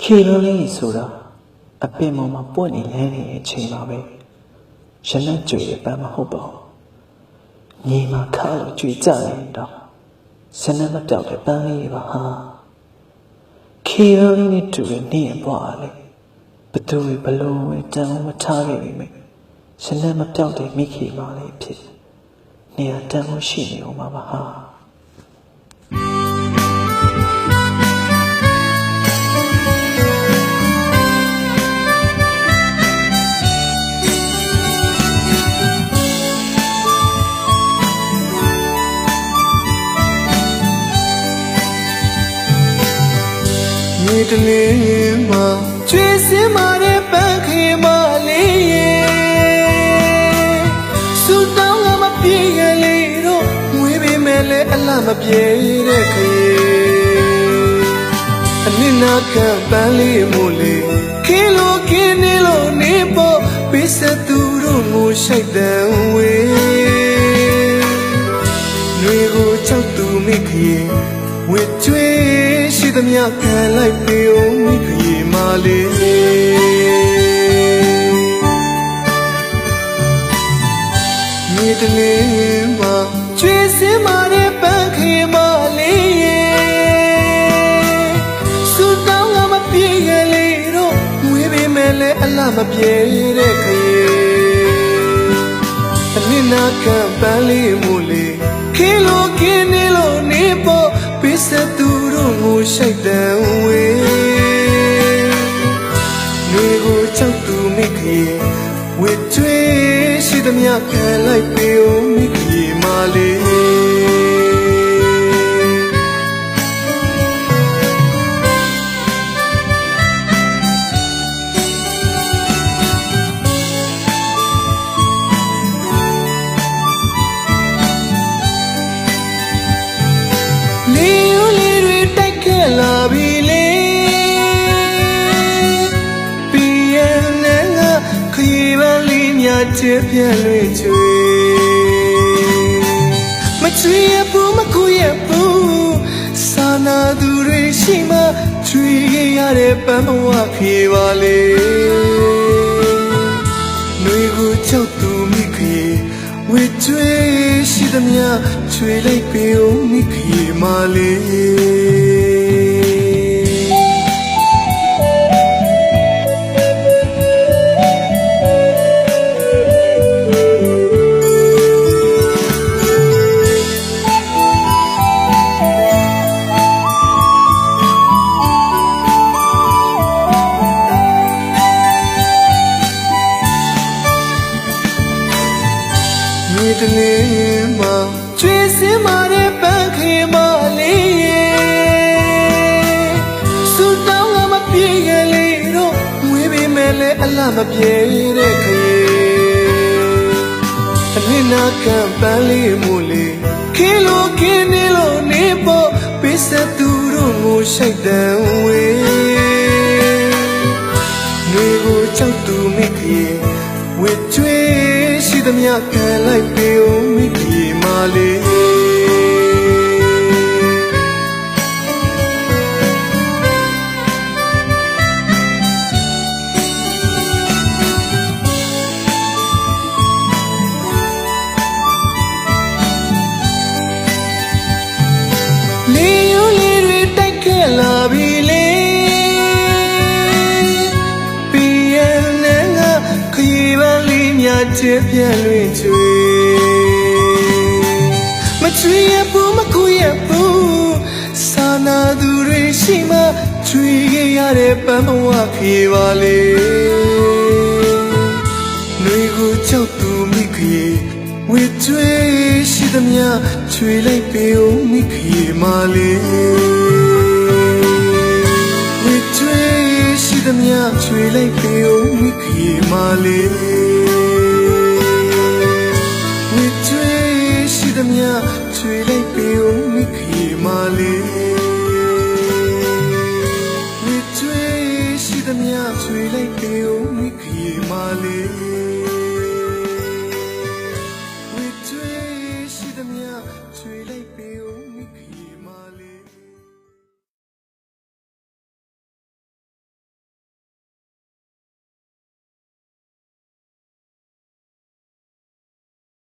ခေလိုလေးဆိုတာအပင်ပေါ်မှာပွင့်နေလဲနေတဲ့အချိန်မှာပဲရနက်ကြွေပန်းမဟုတ်ပါဘူးညီမခါလို့ကြွေကြရင်တော့စနက်မပြောက်တဲ့ပန်းလေးပါဟာခေလိုလေးနဲ့တူတဲ့နေရပွားလေဘသူဘလို့ဝဲတန်းမထားခဲ့ပြီမယ်စနက်မပြောက်တဲ့မိခေမလေးဖြစ်နေရတန်းမှုရှိနေအောင်ပါဟာမြေတလင်းမှာကျွေးစင်းမာတဲ့ပန်းခေမလေးရဲ့စူတောင်းကမပြေရလေတော့ငွေပေးမယ်လေအလားမပြေတဲ့ခေအနစ်နာခံပန်းလေးမို့လေခေလိုခင်းနေလို့နေပေါ်ပေးဆက်သူတို့ငိုရှိုက်တဲ့ဝေးငွေကိုချောက်သူမိခေဝေကျွေးရှိသမျှခံလိုက်ပေဦးမိခေမလေးမြေတလင်းမှာကျွေးစင်းမာတဲ့ပန်းခေမလေးရဲ့စူတောင်းကမပြေရလေတော့ငွေပေးမယ်လေအလားမပြေတဲ့ခေအနစ်နာခံပန်းလေးမို့လေခေလိုခင်းနေလို့နေပေါ်ပေးဆက်သူတို့ငိုရှိုက်တဲ့ဝေးငွေကိုချောက်သူမိခေဝေကျွေးရှိသမျှခံလိုက်ပေဦးမိခေမလေးလာပြီလေပြီးရင်လည်းငါခရီးပန်းလေးများချစ်ပြလွေချွေမချွေရဘူးမကူရဘူးစာနာသူတွေရှိမှချွေရတဲ့ပန်းဘဝခေပါလေနှွေကိုချောက်သူမိခေဝေကျွေးရှိသမျှချွေလိုက်ပေဦးမိခေမလေးမြေတလင်းမှာကျွေးစင်းမာတဲ့ပန်းခေမလေးရဲ့စူတောင်းကမပြေရလေတော့ငွေပေးမယ်လေအလားမပြေတဲ့ခေအနစ်နာခံပန်းလေးမို့လေခေလိုခင်းနေလို့နေပေါ်ပေးဆက်သူတို့ငိုရှိုက်တဲ့ဝေးငွေကိုချောက်သူမိခေဝေကျွေးရှိသမျှခံလိုက်ပေဦးမိခေမလေးလေးယူလေးတွေတိုက်ခဲ့လာပြီလေပြီးရင်လည်းငါခရီးပန်းလေးများချစ်ပြလွေချွေမချွေရဘူးမကူရဘူးစာနာသူတွေရှိမှချွေရတဲ့ပန်းဘဝခေပါလေနှွေကိုချောက်သူမိခေဝေကျွေးရှိသမျှချွေလိုက်ပေဦးမိခေမလေးဝေကျွေးရှိသမျှချွေလိုက်ပေဦးမိခေမလေးဝေကျွေးရှိသမျှချွေလိုက်ပေဦးမိခေမလေးဝေကျွေးရှိသမျှချွေလိုက်ပေဦးမိခေမလေးချွေလိုက်ပေဦးမိခေ